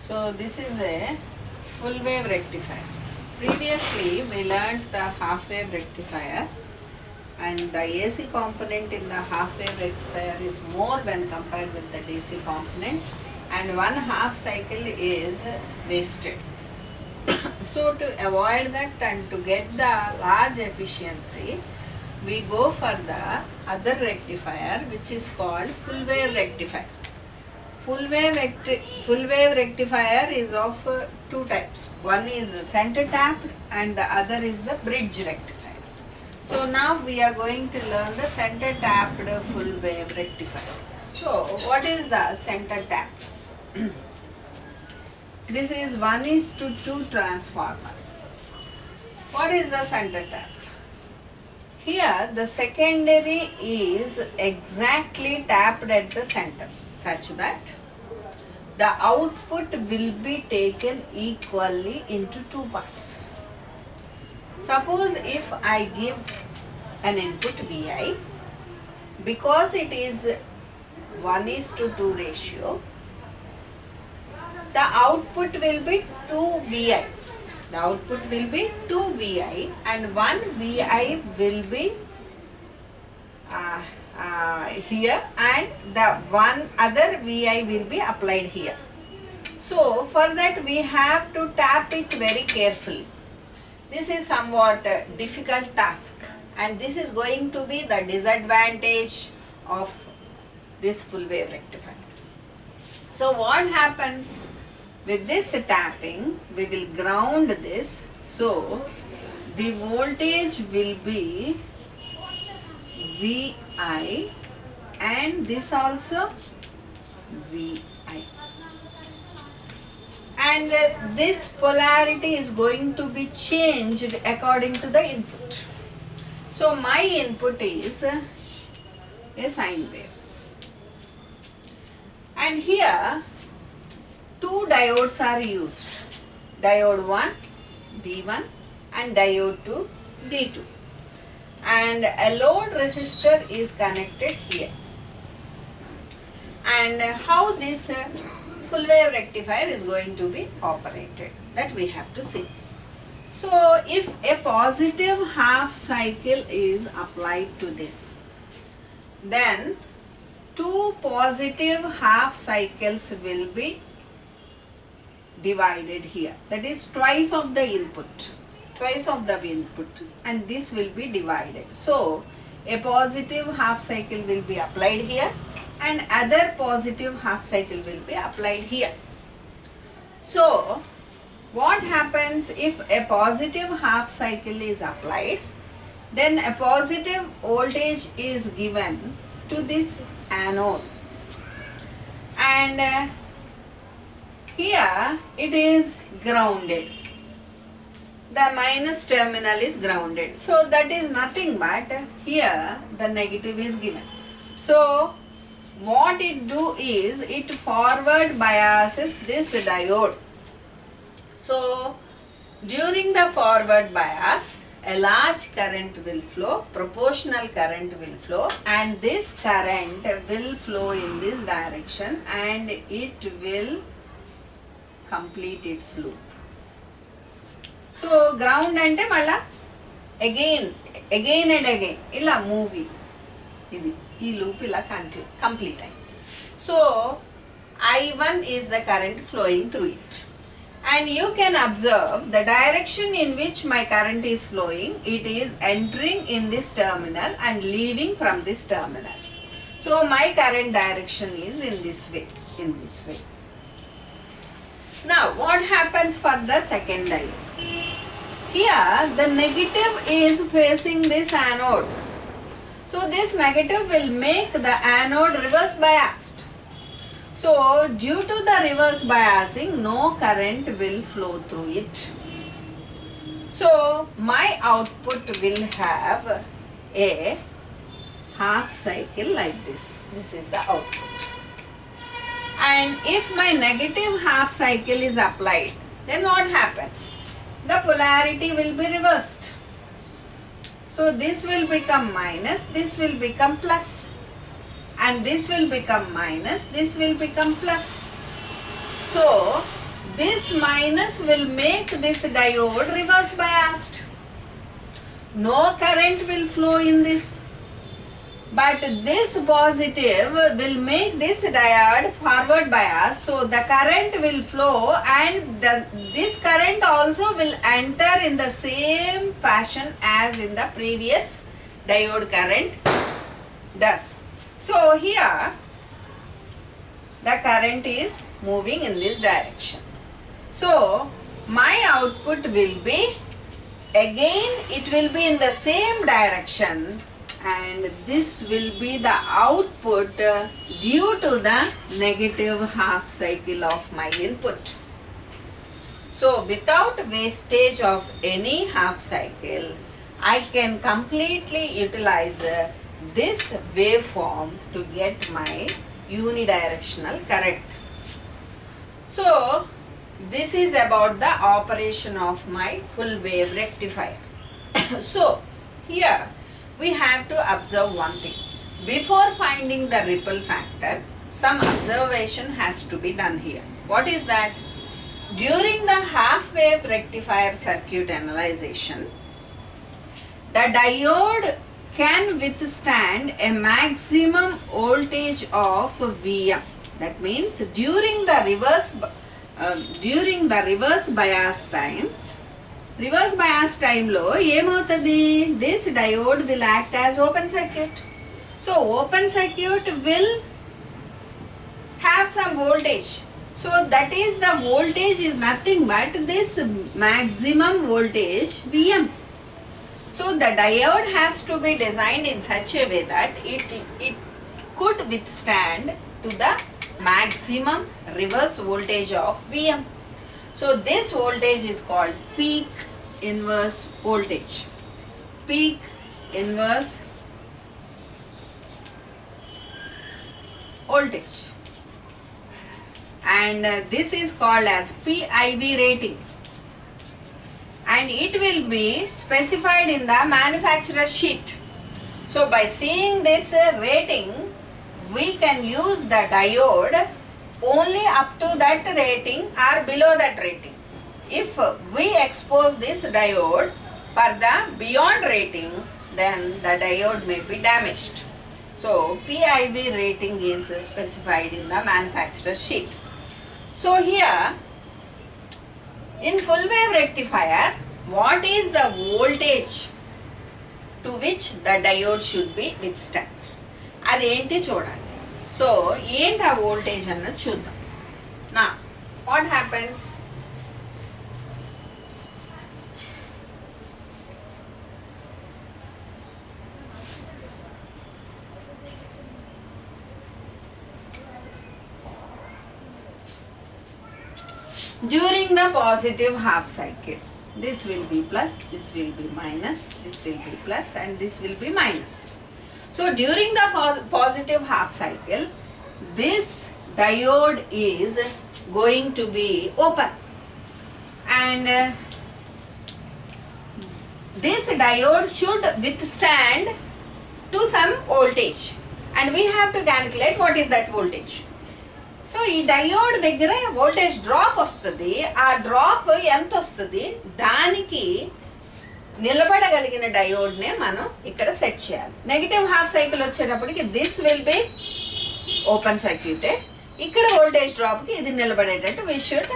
So this is a full wave rectifier. Previously we learnt the half wave rectifier, and the AC component in the half wave rectifier is more when compared with the DC component, and one half cycle is wasted. So to avoid that and to get the large efficiency, we go for the other rectifier, which is called full wave rectifier. Full wave rectifier is of two types. One is center tapped and the other is the bridge rectifier. So now we are going to learn the center tapped full wave rectifier. So what is the center tap? This is 1:2 transformer. What is the center tap? Here the secondary is exactly tapped at the center, such that the output will be taken equally into two parts. Suppose if I give an input Vi, because it is 1:2 ratio, the output will be 2 Vi. The output will be 2 Vi and 1 Vi will be here, and the one other Vi will be applied here. So for that we have to tap it very carefully. This is somewhat a difficult task, and this is going to be the disadvantage of this full wave rectifier. So what happens with this tapping? We will ground this, so the voltage will be Vi and this also Vi, and this polarity is going to be changed according to the input. So my input is a sine wave, and here two diodes are used, diode 1 D1 and diode 2 D2, and a load resistor is connected here. And how this full wave rectifier is going to be operated, that we have to see. So if a positive half cycle is applied to this, then two positive half cycles will be divided here, that is twice of the input, and this will be divided. So a positive half cycle will be applied here and other positive half cycle will be applied here. So what happens if a positive half cycle is applied? Then a positive voltage is given to this anode, and here it is grounded. The minus terminal is grounded. So that is nothing but here the negative is given. So what it do is it forward biases this diode. So during the forward bias, a large current will flow, proportional current will flow, and this current will flow in this direction and it will complete its loop. So ground ante malla again and again illa movie idi ee loop illa complete ayi. So I1 is the current flowing through it, and you can observe the direction in which my current is flowing. It is entering in this terminal and leaving from this terminal. So my current direction is in this way, Now what happens for the second diode? Here the negative is facing this anode. So this negative will make the anode reverse biased. So due to the reverse biasing, no current will flow through it. So my output will have a half cycle like this. This is the output. And if my negative half cycle is applied, then what happens? The polarity will be reversed. So this will become minus, this will become plus, and this will become minus, this will become plus. So this minus will make this diode reverse biased. No current will flow in this. But this positive will make this diode forward bias, so the current will flow, and this current also will enter in the same fashion as in the previous diode current does. So here the current is moving in this direction. So my output will be, again it will be in the same direction, and this will be the output due to the negative half cycle of my input. So without wastage of any half cycle, I can completely utilize this waveform to get my unidirectional current. So this is about the operation of my full wave rectifier. So here we have to observe one thing. Before finding the ripple factor, some observation has to be done here. What is that? During the half wave rectifier circuit analyzation, the diode can withstand a maximum voltage of Vm. That means during the reverse bias time, లో ఏమవుతుంది, this diode will act as open circuit. So open circuit will have some voltage. So that is, the voltage is nothing but this maximum voltage Vm. So the diode has to be designed in such a way that it could withstand to the maximum reverse voltage of Vm. So this voltage is called peak inverse voltage. Peak inverse voltage. And this is called as PIV rating. And it will be specified in the manufacturer sheet. So by seeing this rating, we can use the diode only up to that rating or below that rating. If we expose this diode for the beyond rating, then the diode may be damaged. So PIV rating is specified in the manufacturer sheet. So here in full wave rectifier, what is the voltage to which the diode should be withstand? అదేంటి చూడాలి. So ఏంటి ఆ voltage అన్నది చూద్దాం. నా what happens, during the positive half cycle, this will be plus, this will be minus, this will be plus, and this will be minus. So during the positive half cycle, this diode is going to be open, and this diode should withstand to some voltage, and we have to calculate what is that voltage. So ఈ diode దగ్గర voltage drop వస్తుంది. ఆ drop ఎంత వస్తుంది, దానికి నిలబడగలిగిన డయోడ్నే మనం ఇక్కడ set చేయాలి. నెగిటివ్ హాఫ్ సైకిల్ వచ్చేటప్పటికి this will be open circuited. ఇక్కడ వోల్టేజ్ డ్రాప్కి ఇది నిలబడేటట్టు we should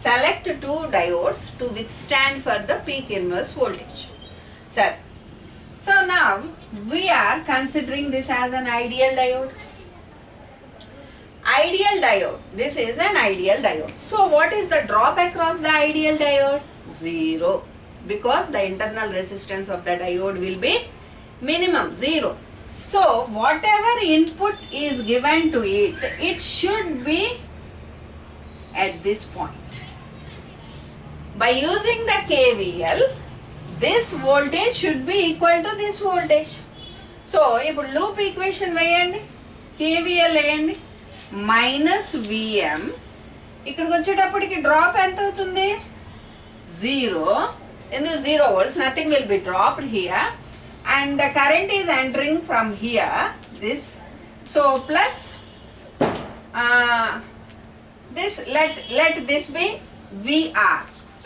select 2 diodes to withstand for the peak inverse voltage. సరే, so now we're considering this as an ideal diode. Ideal diode. This is an ideal diode. So what is the drop across the ideal diode? 0. Because the internal resistance of the diode will be minimum 0. So whatever input is given to it, it should be at this point. By using the KVL, this voltage should be equal to this voltage. So ఇప్పుడు loop equation వేయండి, KVL వేయండి. Minus Vm, ఇక్కడికి వచ్చేటప్పటికి drop ఎంత అవుతుంది, 0. ఎందుకు 0 volts, nothing will be dropped here, and the current is entering from here this. So plus this, let this be VR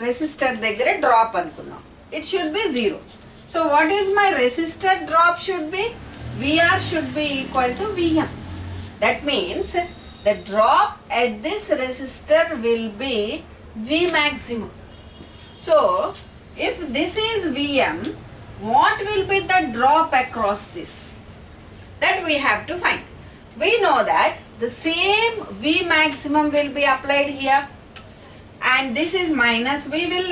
resistor దగ్గర drop అనుకుందాం. It should be 0. So what is my resistor drop should be? VR should be equal to VM. That means the drop at this resistor will be V maximum. So if this is VM, what will be the drop across this? That we have to find. We know that the same V maximum will be applied here, and this is minus. We will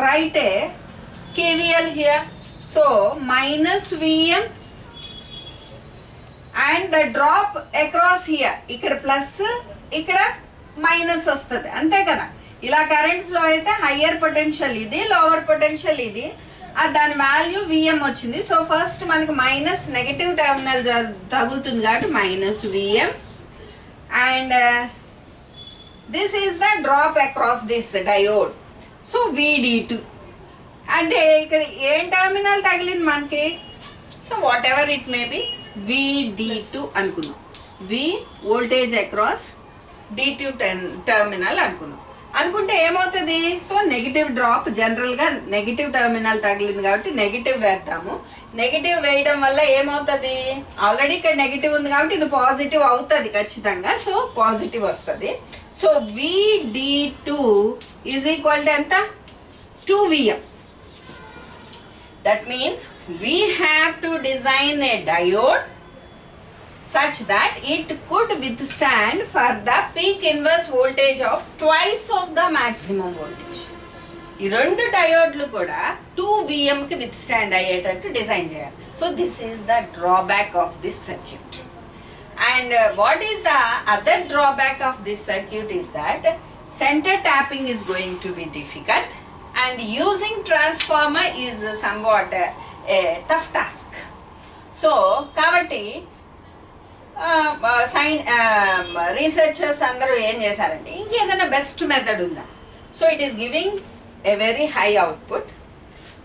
write a KVL here. So minus VM and the drop across here. ఇక్కడ plus ఇక్కడ minus వస్తుంది, అంతే కదా. ఇలా current flow అయితే higher potential ఇది, lower potential ఇది, దాని వాల్యూ విఎం వచ్చింది. సో ఫస్ట్ మనకి మైనస్ నెగటివ్ టెర్మినల్ తగులుతుంది కాబట్టి minus VM, and this is the drop across this diode. So VD2 అంటే ఇక్కడ ఏం టెర్మినల్ తగిలింది మనకి? So whatever it may be VD2 అనుకుందాం. V voltage across D2 terminal అనుకుందాం. అనుకుంటే ఏమవుతుంది? సో నెగిటివ్ డ్రాప్, జనరల్గా నెగిటివ్ టెర్మినల్ తగిలింది కాబట్టి నెగిటివ్ వేద్దాము. నెగిటివ్ వేయడం వల్ల ఏమవుతుంది? ఆల్రెడీ ఇక్కడ నెగిటివ్ ఉంది కాబట్టి ఇది పాజిటివ్ అవుతుంది ఖచ్చితంగా. సో పాజిటివ్ వస్తుంది. So VD2 is equal to ఎంత? 2VM. That means we have to design A diode such that it could withstand for the peak inverse voltage of twice of the maximum voltage. ఈ రెండు డయోడ్లు కూడా 2VM కి withstand అయ్యేటట్టు design చేయాలి. So this is the drawback of this circuit. And what is the other drawback of this circuit is that center tapping is going to be difficult and using transformer is somewhat a tough task. So కాబట్టి researchers అందరూ ఏం చేశారంటే ఇంకేదైనా best method ఉందా? So it is giving a very high output,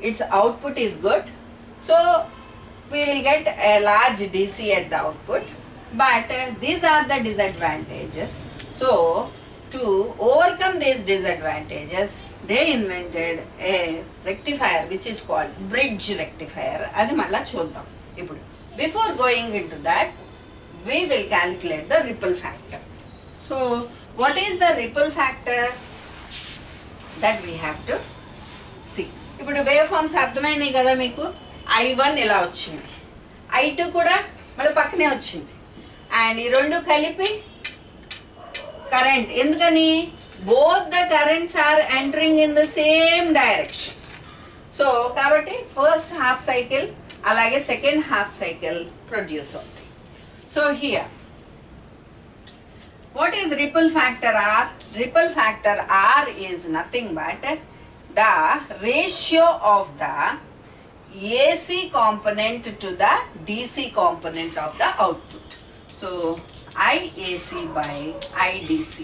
it's output is good, so we will get a large DC at the output, but these are the disadvantages. So to overcome these disadvantages they invented a rectifier which is called bridge rectifier. అది మళ్ళా చూద్దాం. ఇప్పుడు before going into that we will calculate the ripple factor. So what is the ripple factor that we have to see? ఇప్పుడు wave forms అర్థమైనాయి కదా మీకు. I1 ఇలా వచ్చింది, I2 కూడా మళ్ళీ పక్కనే వచ్చింది, అండ్ ఈ రెండు కలిపి కరెంట్. ఎందుకని? both the currents are entering in the same direction. So కాబట్టి ఫస్ట్ హాఫ్ సైకిల్ అలాగే సెకండ్ హాఫ్ సైకిల్ ప్రొడ్యూస్ అవుతాయి. So here, what is ripple factor R? Ripple factor R is nothing but the ratio of the AC component to the DC component of the output. So IAC by IDC.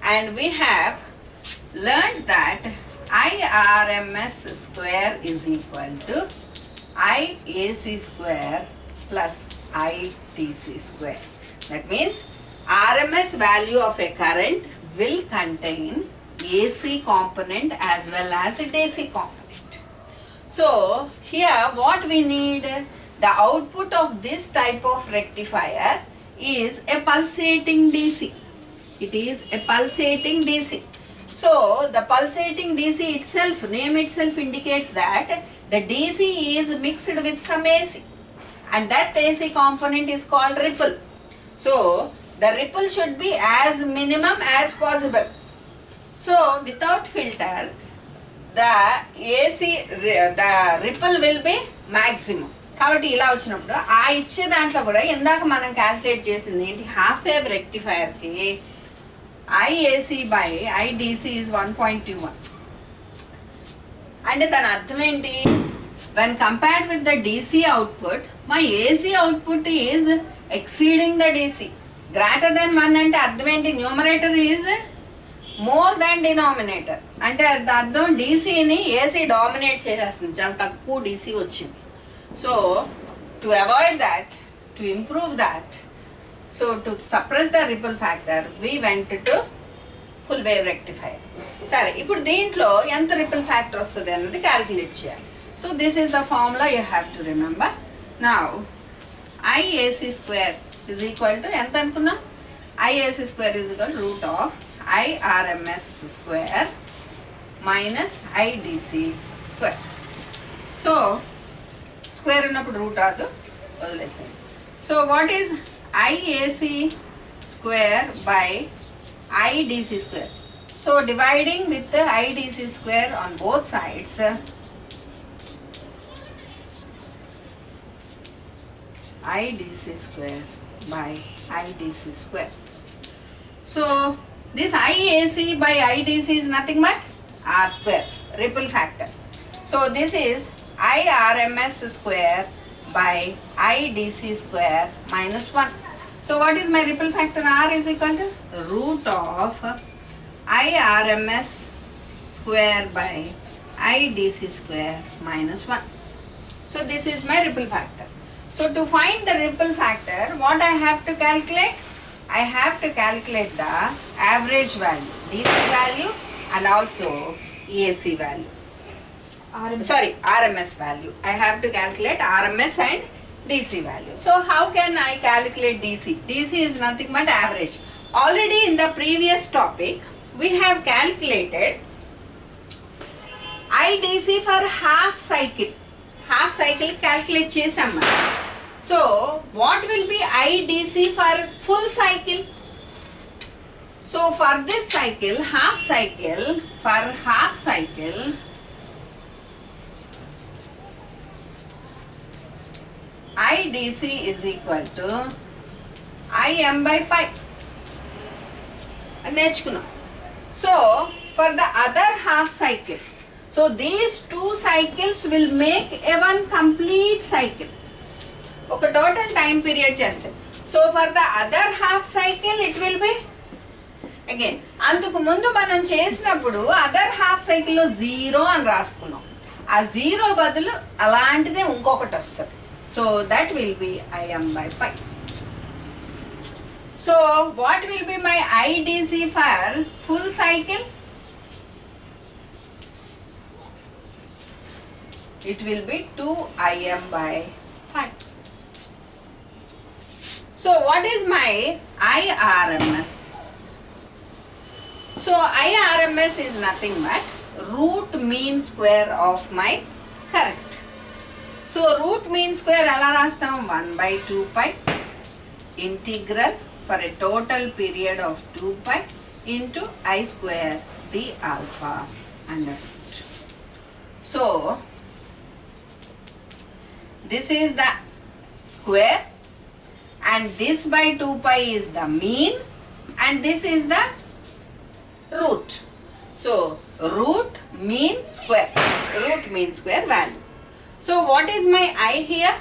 And we have learned that IRMS square is equal to IAC square plus IDC square. That means RMS value of a current will contain AC component as well as a DC component. So here what we need, the output of this type of rectifier is a pulsating DC. It is a pulsating DC. So the pulsating DC itself, name itself indicates that the DC is mixed with some AC. And that AC component is called ripple. So the ripple should be as minimum as possible. So without filter, the ripple will be maximum. కాబట్టి ఇలా వచ్చినప్పుడు ఆ ఇచ్చే దాంట్లో కూడా ఇందాక మనం calculate చేసింది ఏంటి? హాఫ్ వేవ్ రెక్టిఫైయర్కి IAC by IDC is 1.21. అంటే దాని అర్థం ఏంటి? when compared with the DC output, my AC output is exceeding the DC. Greater than 1 అంటే అర్థం ఏంటి? Numerator is more than denominator. అంటే అర్థం DCని AC డామినేట్ చేసేస్తుంది, చాలా తక్కువ DC వచ్చింది. So to avoid that, to improve that, so to suppress the ripple factor, we went to full wave rectifier. సరే, ఇప్పుడు దీంట్లో ఎంత రిపుల్ ఫ్యాక్టర్ వస్తుంది అన్నది క్యాల్కులేట్ చేయాలి. So this is the formula you have to remember. Now IAC square is equal to ఎంత అనుకున్నా? IAC square is equal to root of IRMS square minus IDC square. So square ఉన్నప్పుడు root రాదు, వదిలేసాయి. So what is IAC square by IDC square? So dividing with the IDC square on both sides, IDC square by IDC square. So this IAC by IDC is nothing but R square, ripple factor. So this is IRMS square by IDC square minus 1. So what is my ripple factor? R is equal to root of IRMS square by IDC square minus 1. So this is my ripple factor. So to find the ripple factor, what I have to calculate? I have to calculate the average value, DC value and also AC value. RMS value. I have to calculate RMS and DC value. So how can I calculate DC? DC is nothing but average. Already in the previous topic, we have calculated IDC for half cycle. Half cycle calculate chesam. So what will be IDC for full cycle? So for this cycle, half cycle, for half cycle, IDC is equal to IM by pi. So for the other half cycle, so these two cycles will make a one complete cycle. Okay, total time period just. So for the other half cycle, it will be again. అందుకు ముందు మనం చేసినప్పుడు other half సైకిల్లో 0 అని రాసుకున్నాం. ఆ 0 బదులు అలాంటిదే ఇంకొకటి వస్తుంది. So that will be IM by pi. So what will be my IDC for full cycle? It will be 2IM by pi. So what is my IRMS? So IRMS is nothing but root mean square of my current. So root mean square ela rastam 1 by 2 pi integral for a total period of 2 pi into I square d alpha under root. So this is the square and this by 2 pi is the mean and this is the root. So root mean square value. So what is my I here?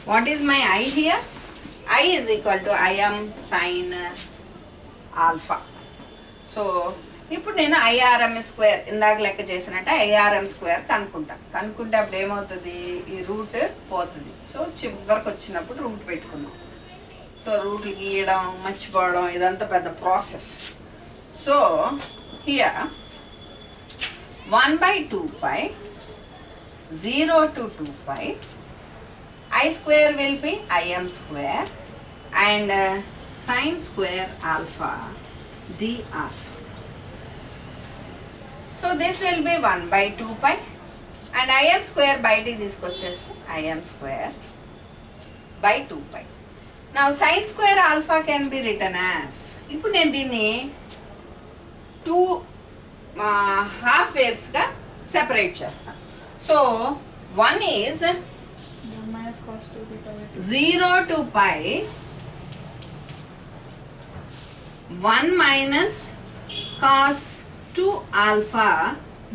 What is my I here? I is equal to Im sin alpha. So ఇప్పుడు నేను IRM square ఇందాక లెక్క చేసినట్టు IRM square కనుక్కుంటే అప్పుడు ఏమవుతుంది? ఈ route పోతుంది. సో చివరికి వచ్చినప్పుడు రూట్ పెట్టుకుందాం. సో రూట్లు గీయడం మర్చిపోవడం ఇదంతా పెద్ద process. So here 1 by 2 pi 0 to 2 pi I square will be Im square and sin square alpha d alpha. So this will be 1 by 2 pi and Im square by d తీసుకొచ్చేస్తే Im square by 2 pi. Now sin square alpha can be written as, ఇప్పుడు నేను దీన్ని 2 half waves గా separate చేస్తాను. So one is 0 to pi 1 minus cos 2 alpha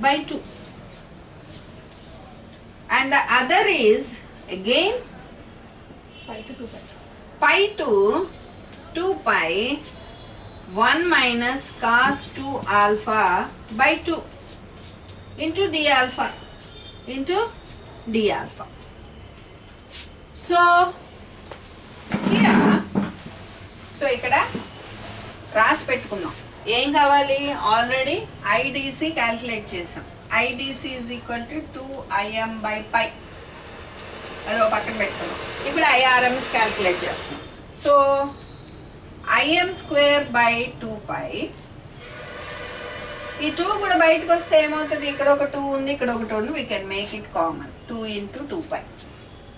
by 2 and the other is again pi to 2 pi 1 minus cos 2 alpha by 2 into d alpha. So here, so ఇక్కడ రాసి పెట్టుకున్నాం ఏం కావాలి, ఆల్రెడీ ఐడిసి క్యాల్కులేట్ చేసాం. IDC is equal to 2IM by π. అది ఒక పక్కన పెట్టుకున్నాం. ఇప్పుడు ఐఆర్ఎంఎస్ క్యాల్కులేట్ చేస్తాం. So IM² by 2π. ఈ 2 కూడా బయటకు వస్తే ఏమవుతుంది, ఇక్కడ ఒక 2 ఉంది, ఇక్కడ ఒక 2 ఉంది, we can make it common. 2 × 2π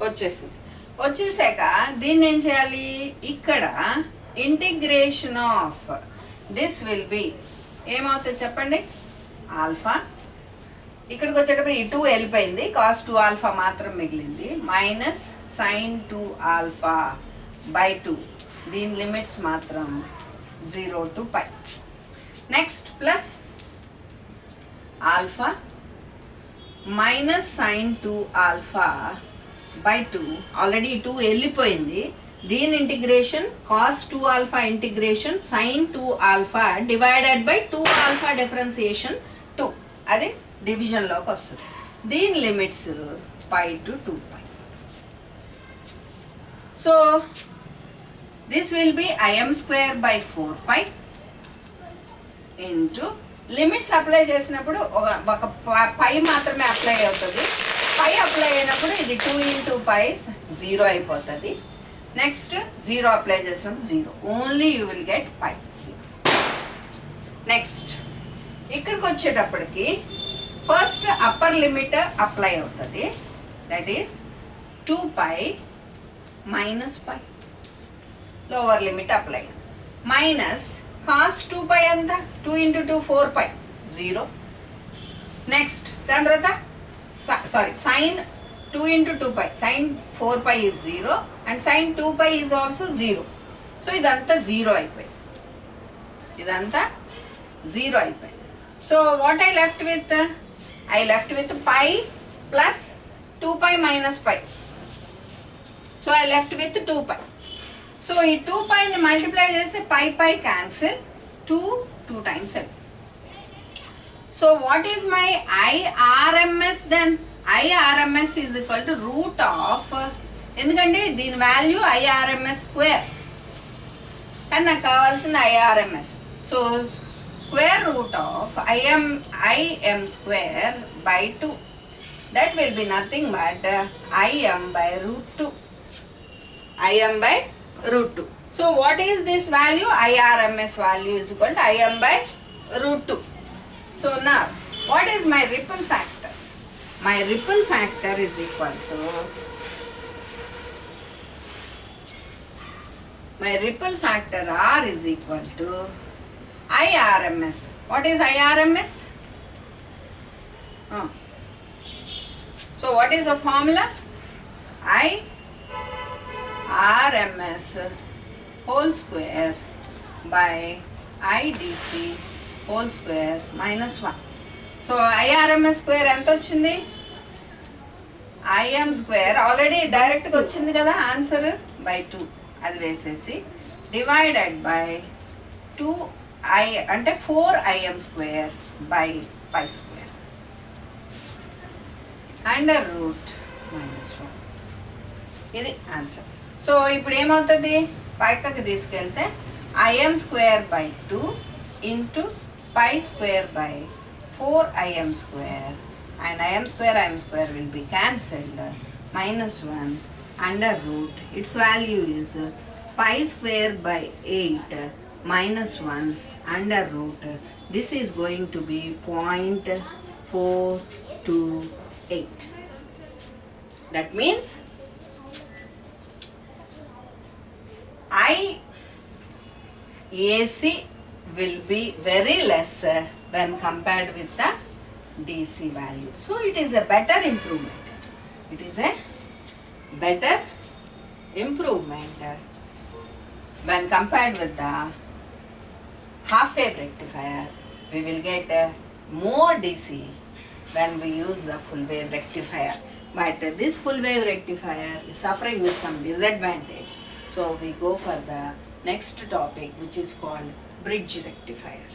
వచ్చేసింది. వచ్చేసాక దీన్ని ఏం చేయాలి, ఇక్కడ integration of this will B ఏమవుతుంది చెప్పండి, ఆల్ఫా. ఇక్కడికి వచ్చేటప్పుడు ఈ 2 వెళ్ళిపోయింది, cos 2α మాత్రం మిగిలింది, మైనస్ sin 2α by 2. దీని లిమిట్స్ మాత్రం 0 to π. Next plus alpha minus sin 2α by 2. Already 2 వెళ్ళిపోయింది, దీని integration cos 2α integration sin 2α divided by 2α differentiation 2. అది డివిజన్లోకి వస్తుంది. దీని limits π to 2π. So this will be IM² by 4π into limits apply చేసినప్పుడు ఒక పై మాత్రమే అప్లై అవుతుంది. పై అప్లై అయినప్పుడు ఇది 2 × π 0 అయిపోతుంది. నెక్స్ట్ 0 అప్లై చేసినప్పుడు 0, only you will get π. Next ఇక్కడికి వచ్చేటప్పటికి ఫస్ట్ అప్పర్ లిమిట్ అప్లై అవుతుంది, that is 2π minus π. Lower limit apply minus cos 2π ఎంత, 2 × 2 4π 0. నెక్స్ట్ దాని తర్వాత sin 2 × 2π sin 4π is 0 and sin 2π is also 0. So ఇదంతా 0 అయిపోయింది, ఇదంతా 0 అయిపోయింది. So what I left with π plus 2π minus π. So I left with 2π. So ఈ 2πని మల్టిప్లై చేస్తే π cancel, 2 times 7. So what is my IRMS then? IRMS is equal to root of, ఎందుకంటే దీని value IRMS², కానీ నాకు కావాల్సింది IRMS. So square root of IM² by 2. That will be nothing but IM by √2. IM by √2. So what is this value? IRMS value is equal to IM by √2. So now what is my ripple factor? My ripple factor is equal to R is equal to IRMS. What is IRMS? So what is the formula? IRMS whole square by IDC whole square minus 1. So IRMS square ఎంత వచ్చింది? IM² already డైరెక్ట్గా వచ్చింది కదా answer, by 2 అది వేసేసి divided by 2i అంటే 4IM² by π² under root -1. ఇది answer. So ఇప్పుడు ఏమవుతుంది, పైకి తీసుకెళ్తే IM² by 2 into π² by 4IM² and IM² will be cancelled, -1 under root, its value is π² by 8 -1 under root. This is going to be 0.428. That means IAC will be very less when compared with the DC value. So it is a better improvement. It is a better improvement when compared with the half wave rectifier. We will get more DC when we use the full wave rectifier. But this full wave rectifier is suffering with some disadvantage. So we go for the next topic, which is called bridge rectifier.